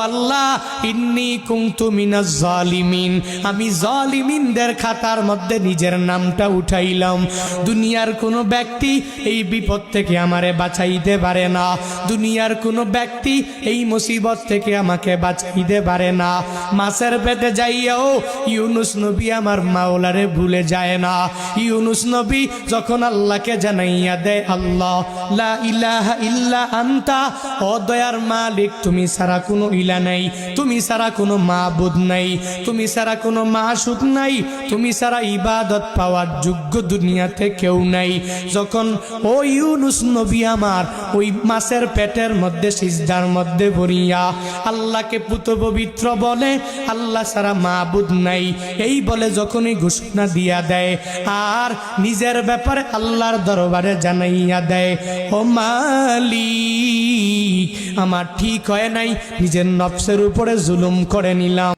আল্লাহ ইন্নী কুনতু মিনাজ জালিমিন, আমি জালিমিনদের খাতার মধ্যে নিজের নামটা উঠাইলাম। দুনিয়ার কোনো ব্যক্তি এই বিপদ থেকে আমারে বাঁচাইতে পারে না, দুনিয়ার কোনো ব্যক্তি এই মুসিবত থেকে আমাকে বাঁচাইতে পারে না। মাছের পেটে যাইয়াও ইউনুস নবী আমার মাওলারে ভুলে যায় না। ইউনুস নবী যখন আল্লাহকে জানাইয়া দেয়, আল্লাহ লা ইলাহা ইল্লা আনতা, ও দয়ার মালিক তুমি ছাড়া কোনো ইলা নাই, তুমি ছাড়া কোনো মাবুদ নাই, তুমি ছাড়া কোনো মাসুক নাই, তুমি ছাড়া ইবাদত পাওয়ার যোগ্য দুনিয়াতে কেউ নাই। যখন ও ইউনুস নবী আমার ওই মাছের পেটের মধ্যে সিজদার মধ্যে পড়িয়া আল্লাহকে পুত পবিত্র বলে, আল্লাহ ছাড়া মাবুদ নাই এই বলে যখনই ঘোষণা দিয়া দেয় আর নিজের ব্যাপারে আল্লাহর দরবারে জানাইয়া দেয়, ও মালিক আমার ঠিক হয় নাই, নিজের নফসের উপরে জুলুম করে নিলাম।